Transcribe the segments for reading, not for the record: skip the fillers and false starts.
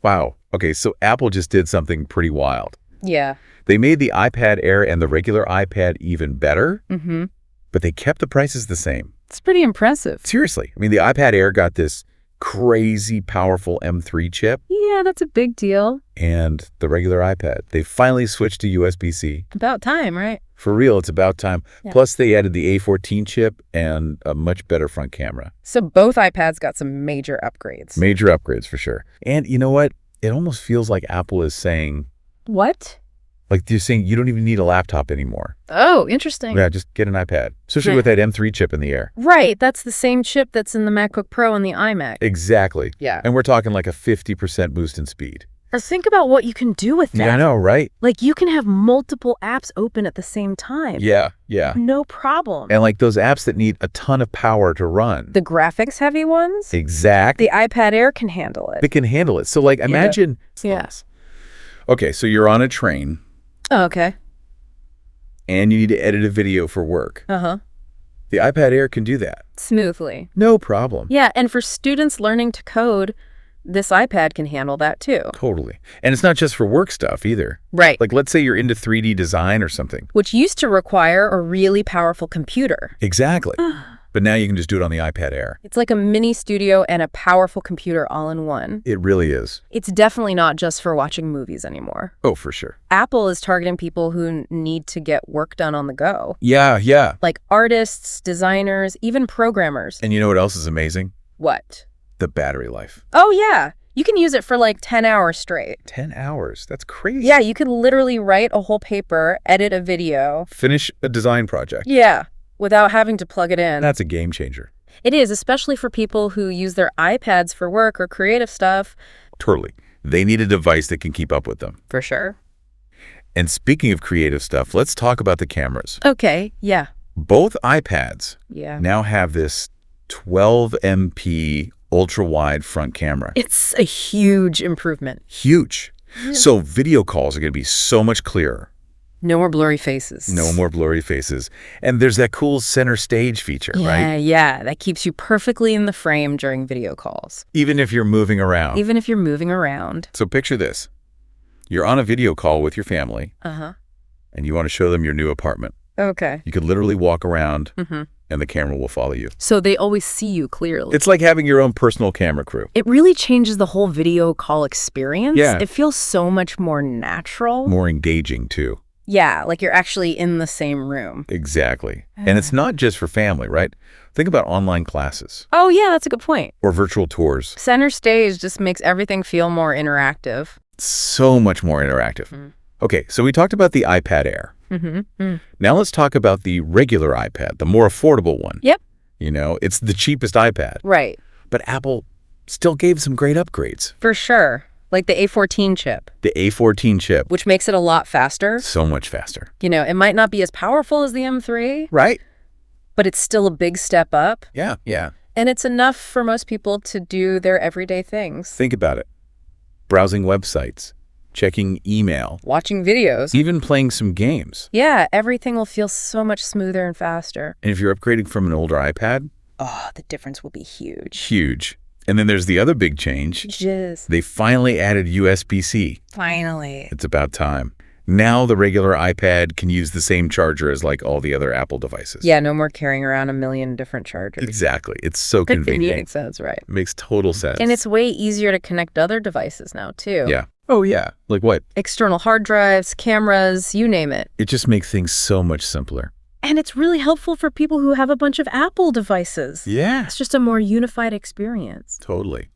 Wow. Okay, so Apple just did something pretty wild. Yeah. They made the iPad Air and the regular iPad even better, Mm-hmm. but they kept the prices the same. It's pretty impressive. Seriously. I mean, the iPad Air got this crazy powerful M3 chip, Yeah, that's a big deal. and the regular iPad, they finally switched to USB-C. About time, right? For real, it's about time. Yeah. Plus, they added the A14 chip and a much better front camera. So both iPads got some major upgrades. Major upgrades for sure. And you know what? It almost feels like Apple is saying, What? like they're saying you don't even need a laptop anymore. Oh, interesting. Yeah, just get an iPad. Especially with that M3 chip in the Air. Right. That's the same chip that's in the MacBook Pro and the iMac. Exactly. Yeah. And we're talking like a 50% boost in speed. Or think about what you can do with that. Yeah, I know, right? Like, you can have multiple apps open at the same time. Yeah, yeah. No problem. And like those apps that need a ton of power to run. The graphics-heavy ones? Exactly. The iPad Air can handle it. It can handle it. So like imagine. Yes. Okay, so you're on a train Oh, okay. and you need to edit a video for work. Uh-huh. The iPad Air can do that. Smoothly. No problem. Yeah, and for students learning to code, this iPad can handle that too. Totally. And it's not just for work stuff either. Right. Like let's say you're into 3D design or something. Which used to require a really powerful computer. Exactly. But now you can just do it on the iPad Air. It's like a mini studio and a powerful computer all in one. It really is. It's definitely not just for watching movies anymore. Oh, for sure. Apple is targeting people who need to get work done on the go. Yeah, yeah. Like artists, designers, even programmers. And you know what else is amazing? What? The battery life. Oh, yeah. You can use it for like 10 hours straight. 10 hours. That's crazy. Yeah, you could literally write a whole paper, edit a video. Finish a design project. Yeah, without having to plug it in. That's a game changer. It is, especially for people who use their iPads for work or creative stuff. Totally. They need a device that can keep up with them. For sure. And speaking of creative stuff, let's talk about the cameras. Okay, yeah. Both iPads Yeah. now have this 12 MP ultra-wide front camera. It's a huge improvement. Huge. So video calls are going to be so much clearer. No more blurry faces. No more blurry faces. And there's that cool center stage feature, right? Yeah. That keeps you perfectly in the frame during video calls. Even if you're moving around. Even if you're moving around. So picture this. You're on a video call with your family, Uh-huh. and you want to show them your new apartment. Okay. You could literally walk around, Mm-hmm. and the camera will follow you. So they always see you clearly. It's like having your own personal camera crew. It really changes the whole video call experience. Yeah. It feels so much more natural. More engaging, too. Yeah, like you're actually in the same room. Exactly. And it's not just for family, right? Think about online classes Oh, yeah, that's a good point. or virtual tours. Center stage just makes everything feel more interactive. So much more interactive. Mm. Okay, so we talked about the iPad Air. Mm-hmm. Now let's talk about the regular iPad, the more affordable one. Yep. You know, it's the cheapest iPad. Right. But Apple still gave some great upgrades. For sure. Like the A14 chip, The A14 chip, which makes it a lot faster. so much faster. You know, it might not be as powerful as the M3, Right? but it's still a big step up. Yeah, yeah. And it's enough for most people to do their everyday things. Think about it. Browsing websites, checking email, Watching videos. even playing some games. Yeah, everything will feel so much smoother and faster. And if you're upgrading from an older iPad, Oh, the difference will be huge. huge. And then there's the other big change. Just They finally added USB-C. finally. It's about time. Now the regular iPad can use the same charger as like all the other Apple devices. Yeah, no more carrying around a million different chargers. Exactly. It's so convenient. Sounds right. It makes total sense. And it's way easier to connect other devices now, too. Yeah. Oh, yeah. Like what? External hard drives, cameras, you name it. It just makes things so much simpler. And it's really helpful for people who have a bunch of Apple devices. Yeah. It's just a more unified experience. Totally.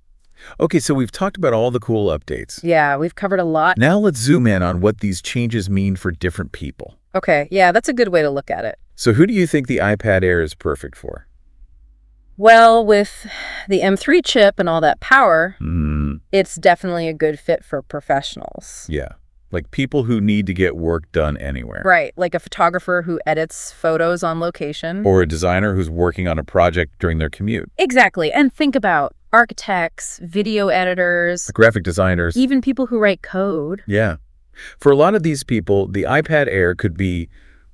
Okay, so we've talked about all the cool updates. Yeah, we've covered a lot. Now let's zoom in on what these changes mean for different people. Okay, yeah, that's a good way to look at it. So who do you think the iPad Air is perfect for? Well, with the M3 chip and all that power, Mm, it's definitely a good fit for professionals. yeah. Like people who need to get work done anywhere. Right, like a photographer who edits photos on location. Or a designer who's working on a project during their commute. Exactly, and think about architects, video editors, Graphic designers. even people who write code. Yeah. For a lot of these people, the iPad Air could be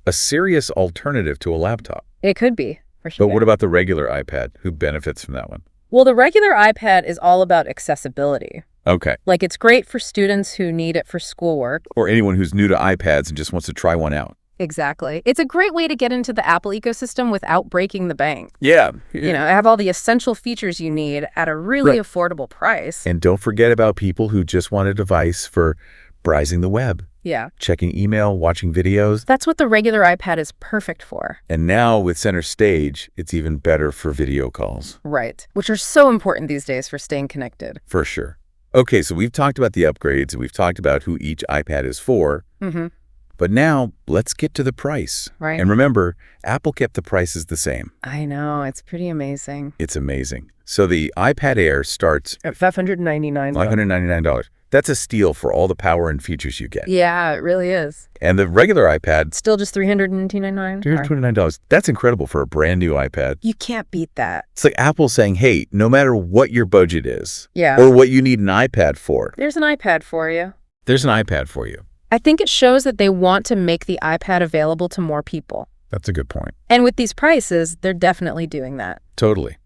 a serious alternative to a laptop. It could be, for sure. But what about the regular iPad? Who benefits from that one? Well, the regular iPad is all about accessibility. Okay. Like, it's great for students who need it for schoolwork. Or anyone who's new to iPads and just wants to try one out. Exactly. It's a great way to get into the Apple ecosystem without breaking the bank. Yeah. You know, have all the essential features you need at a really affordable price. And don't forget about people who just want a device for browsing the web, Yeah. checking email, watching videos. That's what the regular iPad is perfect for. And now with Center Stage, it's even better for video calls. Right. Which are so important these days for staying connected. For sure. Okay, so we've talked about the upgrades, and we've talked about who each iPad is for. Mm-hmm. But now, let's get to the price. Right. And remember, Apple kept the prices the same. I know. It's pretty amazing. It's amazing. So the iPad Air starts At $599. $599. That's a steal for all the power and features you get. Yeah, it really is. And the regular iPad, Still just $399. $229. That's incredible for a brand new iPad. You can't beat that. It's like Apple saying, hey, no matter what your budget is Yeah. or what you need an iPad for, There's an iPad for you. there's an iPad for you. I think it shows that they want to make the iPad available to more people. That's a good point. And with these prices, they're definitely doing that. Totally.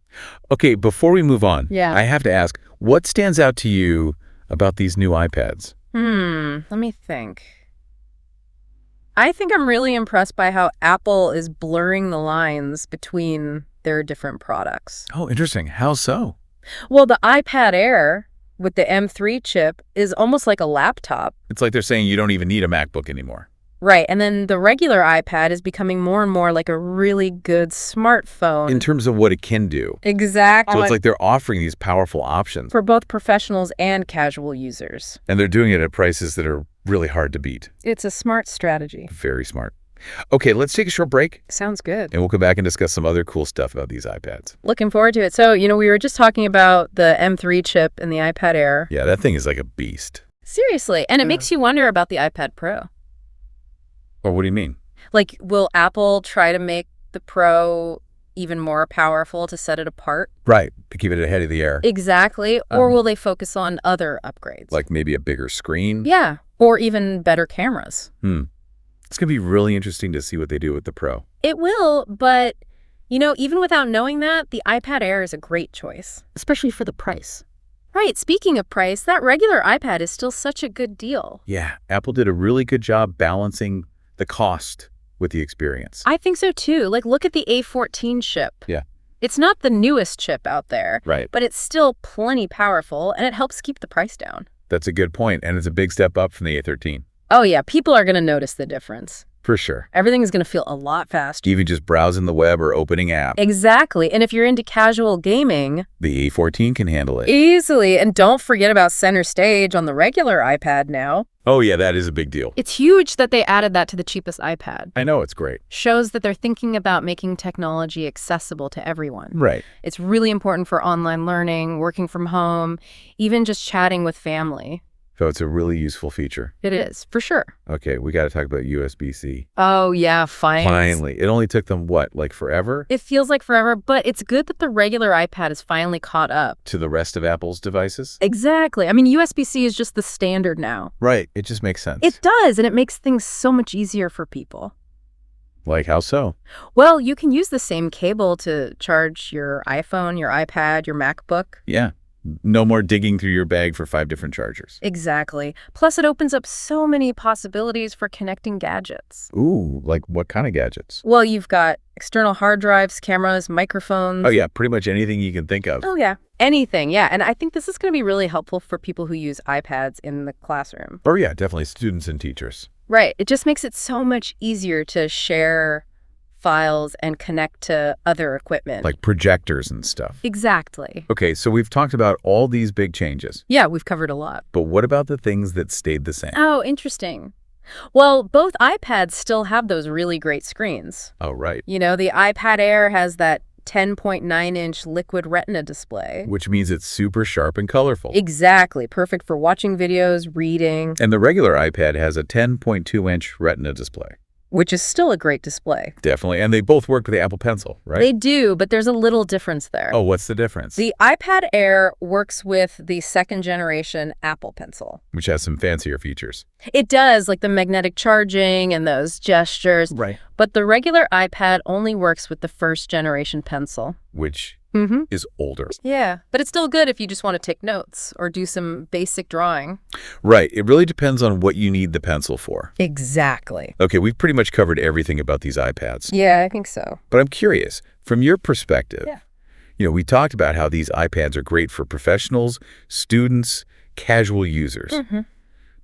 Okay, before we move on, Yeah. I have to ask, what stands out to you about these new iPads? Let me think. I think I'm really impressed by how Apple is blurring the lines between their different products. Oh, interesting. How so? Well, the iPad Air with the M3 chip is almost like a laptop. It's like they're saying you don't even need a MacBook anymore. Right. And then the regular iPad is becoming more and more like a really good smartphone. In terms of what it can do. Exactly. So it's like they're offering these powerful options. For both professionals and casual users. And they're doing it at prices that are really hard to beat. It's a smart strategy. Very smart. Okay, let's take a short break, Sounds good. and we'll come back and discuss some other cool stuff about these iPads. Looking forward to it. So, we were just talking about the M3 chip in the iPad Air. Yeah, that thing is like a beast. Seriously. And it makes you wonder about the iPad Pro. Or what do you mean? Like, will Apple try to make the Pro even more powerful to set it apart? Right, to keep it ahead of the Air. Exactly. Or will they focus on other upgrades? Like maybe a bigger screen? Yeah. Or even better cameras. It's going to be really interesting to see what they do with the Pro. It will, but, even without knowing that, the iPad Air is a great choice. Especially for the price. Right. Speaking of price, that regular iPad is still such a good deal. Yeah, Apple did a really good job balancing the cost with the experience. I think so, too. Like, look at the A14 chip. Yeah. It's not the newest chip out there. Right. But it's still plenty powerful, and it helps keep the price down. That's a good point, and it's a big step up from the A13. Oh, yeah. People are going to notice the difference. For sure. Everything is going to feel a lot faster. Even just browsing the web or opening apps. Exactly. And if you're into casual gaming, The A14 can handle it. easily. And don't forget about Center Stage on the regular iPad now. Oh, yeah, that is a big deal. It's huge that they added that to the cheapest iPad. I know, it's great. Shows that they're thinking about making technology accessible to everyone. Right. It's really important for online learning, working from home, even just chatting with family. So it's a really useful feature. It is, for sure. Okay, we got to talk about USB-C. Oh, yeah, Finally. It only took them, what, like forever? It feels like forever, but it's good that the regular iPad is finally caught up. To the rest of Apple's devices? Exactly. I mean, USB-C is just the standard now. Right, it just makes sense. It does, and it makes things so much easier for people. Like how so? Well, you can use the same cable to charge your iPhone, your iPad, your MacBook. Yeah. No more digging through your bag for 5 different chargers. Exactly. Plus, it opens up so many possibilities for connecting gadgets. Ooh, like what kind of gadgets? Well, you've got external hard drives, cameras, microphones. Oh, yeah, pretty much anything you can think of. Oh, yeah. Anything, yeah. And I think this is going to be really helpful for people who use iPads in the classroom. Oh, yeah, definitely students and teachers. Right. It just makes it so much easier to share files and connect to other equipment. Like projectors and stuff. Exactly. Okay, so we've talked about all these big changes. Yeah, we've covered a lot. But what about the things that stayed the same? Oh, interesting. Well, both iPads still have those really great screens. Oh, right. The iPad Air has that 10.9-inch liquid retina display. Which means it's super sharp and colorful. Exactly. Perfect for watching videos, reading. And the regular iPad has a 10.2-inch retina display. Which is still a great display. Definitely. And they both work with the Apple Pencil, right? They do, but there's a little difference there. Oh, what's the difference? The iPad Air works with the second-generation Apple Pencil. Which has some fancier features. It does, like the magnetic charging and those gestures. Right. But the regular iPad only works with the first-generation Pencil. Which is older. Yeah, but it's still good if you just want to take notes or do some basic drawing. Right. It really depends on what you need the pencil for. Exactly. Okay, we've pretty much covered everything about these iPads. Yeah, I think so. But I'm curious, from your perspective, Yeah. we talked about how these iPads are great for professionals, students, casual users.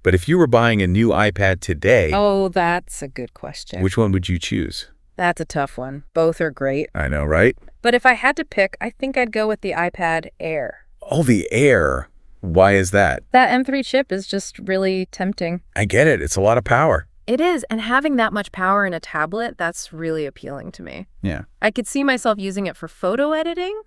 But if you were buying a new iPad today, Oh, that's a good question. which one would you choose? That's a tough one. Both are great. I know, right? But if I had to pick, I think I'd go with the iPad Air. Oh, the Air. Why is that? That M3 chip is just really tempting. I get it. It's a lot of power. It is, and having that much power in a tablet, that's really appealing to me. Yeah. I could see myself using it for photo editing,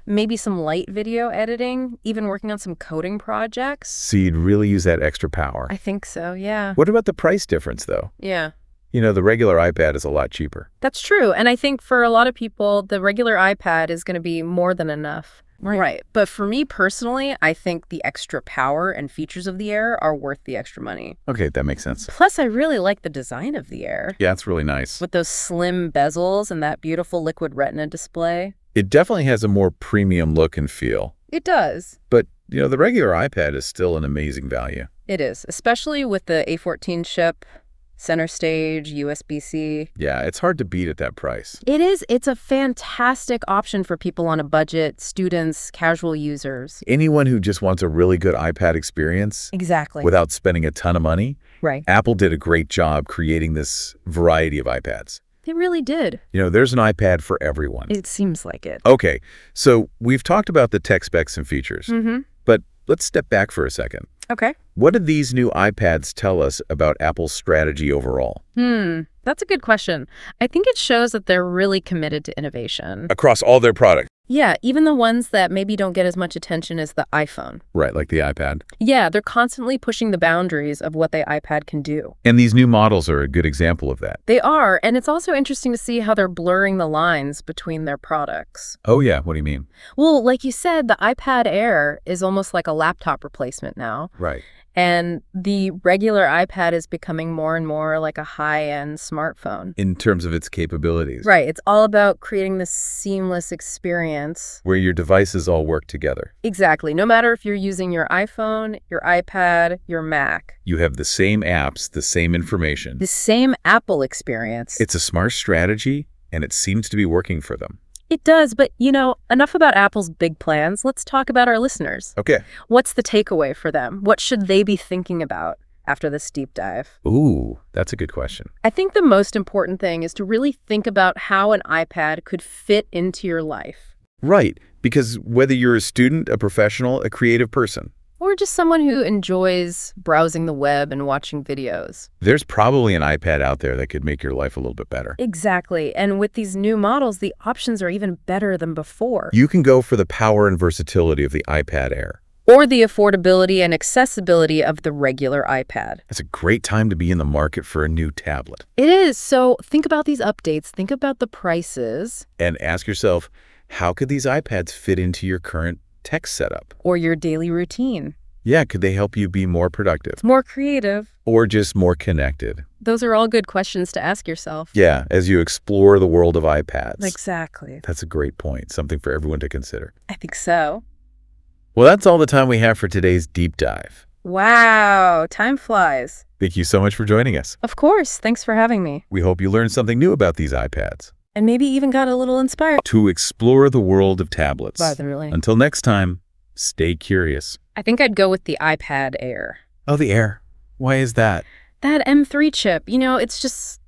maybe some light video editing, even working on some coding projects. So you'd really use that extra power. I think so, yeah. What about the price difference, though? Yeah. The regular iPad is a lot cheaper. That's true, and I think for a lot of people, the regular iPad is going to be more than enough. Right. But for me personally, I think the extra power and features of the Air are worth the extra money. Okay, that makes sense. Plus, I really like the design of the Air. Yeah, it's really nice. With those slim bezels and that beautiful liquid retina display. It definitely has a more premium look and feel. It does. But, the regular iPad is still an amazing value. It is, especially with the A14 chip, center stage, USB-C. Yeah, it's hard to beat at that price. It is. It's a fantastic option for people on a budget, students, casual users. Anyone who just wants a really good iPad experience Exactly. without spending a ton of money, Right. Apple did a great job creating this variety of iPads. They really did. There's an iPad for everyone. It seems like it. Okay, so we've talked about the tech specs and features, but let's step back for a second. Okay. What do these new iPads tell us about Apple's strategy overall? That's a good question. I think it shows that they're really committed to innovation. Across all their products. Yeah, even the ones that maybe don't get as much attention as the iPhone. Right, like the iPad. Yeah, they're constantly pushing the boundaries of what the iPad can do. And these new models are a good example of that. They are, and it's also interesting to see how they're blurring the lines between their products. Oh, yeah. What do you mean? Well, like you said, the iPad Air is almost like a laptop replacement now. Right. And the regular iPad is becoming more and more like a high-end smartphone. In terms of its capabilities. Right. It's all about creating this seamless experience. Where your devices all work together. Exactly. No matter if you're using your iPhone, your iPad, your Mac. You have the same apps, the same information. The same Apple experience. It's a smart strategy, and it seems to be working for them. It does, but enough about Apple's big plans. Let's talk about our listeners. Okay. What's the takeaway for them? What should they be thinking about after this deep dive? Ooh, that's a good question. I think the most important thing is to really think about how an iPad could fit into your life. Right, because whether you're a student, a professional, a creative person, Or just someone who enjoys browsing the web and watching videos. there's probably an iPad out there that could make your life a little bit better. Exactly. And with these new models, the options are even better than before. You can go for the power and versatility of the iPad Air. Or the affordability and accessibility of the regular iPad. It's a great time to be in the market for a new tablet. It is. So think about these updates. Think about the prices. And ask yourself, how could these iPads fit into your current tech setup? Or your daily routine. Yeah, could they help you be more productive? More creative. Or just more connected? Those are all good questions to ask yourself. Yeah, as you explore the world of iPads. Exactly. That's a great point, something for everyone to consider. I think so. Well, that's all the time we have for today's deep dive. Wow, time flies. Thank you so much for joining us. Of course. Thanks for having me. We hope you learned something new about these iPads. And maybe even got a little inspired. To explore the world of tablets. By them, really. Until next time, stay curious. I think I'd go with the iPad Air. Oh, the Air. Why is that? That M3 chip, it's just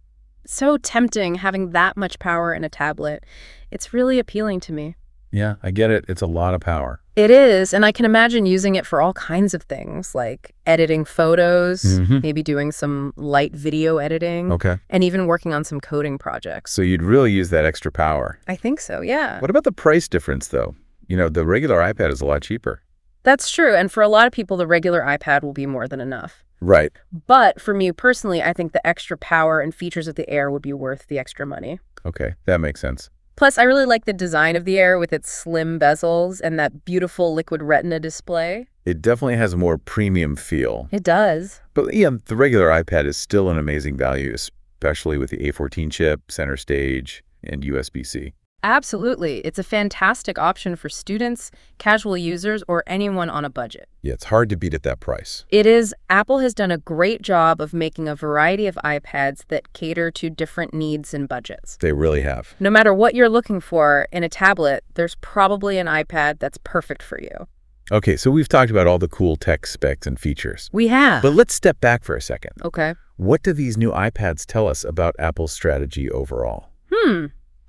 so tempting having that much power in a tablet. It's really appealing to me. Yeah, I get it. It's a lot of power. It is, and I can imagine using it for all kinds of things, like editing photos, maybe doing some light video editing, Okay. and even working on some coding projects. So you'd really use that extra power. I think so, yeah. What about the price difference, though? The regular iPad is a lot cheaper. That's true, and for a lot of people, the regular iPad will be more than enough. Right. But for me personally, I think the extra power and features of the Air would be worth the extra money. Okay, that makes sense. Plus, I really like the design of the Air with its slim bezels and that beautiful liquid retina display. It definitely has a more premium feel. It does. But yeah, the regular iPad is still an amazing value, especially with the A14 chip, center stage, and USB-C. Absolutely. It's a fantastic option for students, casual users, or anyone on a budget. Yeah, it's hard to beat at that price. It is. Apple has done a great job of making a variety of iPads that cater to different needs and budgets. They really have. No matter what you're looking for in a tablet, there's probably an iPad that's perfect for you. Okay, so we've talked about all the cool tech specs and features. We have. But let's step back for a second. Okay. What do these new iPads tell us about Apple's strategy overall?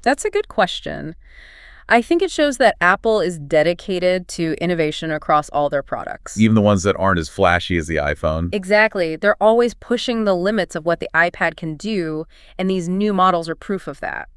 That's a good question. I think it shows that Apple is dedicated to innovation across all their products. Even the ones that aren't as flashy as the iPhone? Exactly. They're always pushing the limits of what the iPad can do, and these new models are proof of that.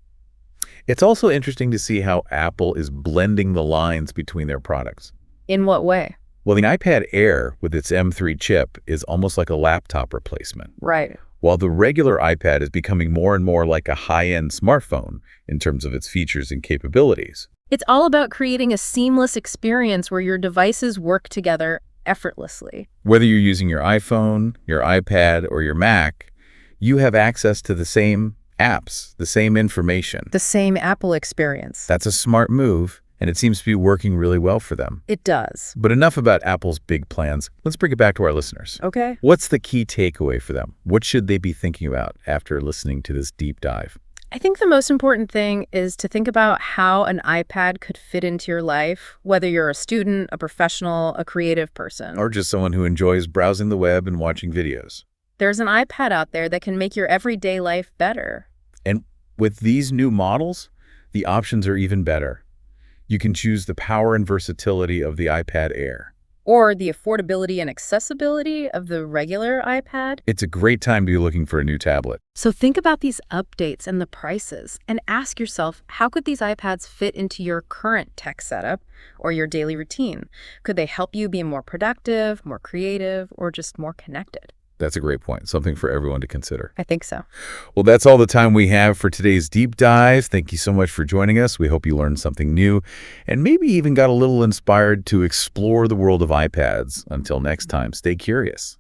It's also interesting to see how Apple is blending the lines between their products. In what way? Well, the iPad Air with its M3 chip is almost like a laptop replacement, Right. while the regular iPad is becoming more and more like a high-end smartphone in terms of its features and capabilities. It's all about creating a seamless experience where your devices work together effortlessly. Whether you're using your iPhone, your iPad, or your Mac, you have access to the same apps, the same information. The same Apple experience. That's a smart move, and it seems to be working really well for them. It does. But enough about Apple's big plans. Let's bring it back to our listeners. Okay. What's the key takeaway for them? What should they be thinking about after listening to this deep dive? I think the most important thing is to think about how an iPad could fit into your life, whether you're a student, a professional, a creative person. Or just someone who enjoys browsing the web and watching videos. There's an iPad out there that can make your everyday life better. And with these new models, the options are even better. You can choose the power and versatility of the iPad Air. Or the affordability and accessibility of the regular iPad. It's a great time to be looking for a new tablet. So think about these updates and the prices and ask yourself, how could these iPads fit into your current tech setup or your daily routine? Could they help you be more productive, more creative, or just more connected? That's a great point. Something for everyone to consider. I think so. Well, that's all the time we have for today's deep dive. Thank you so much for joining us. We hope you learned something new and maybe even got a little inspired to explore the world of iPads. Until next time, stay curious.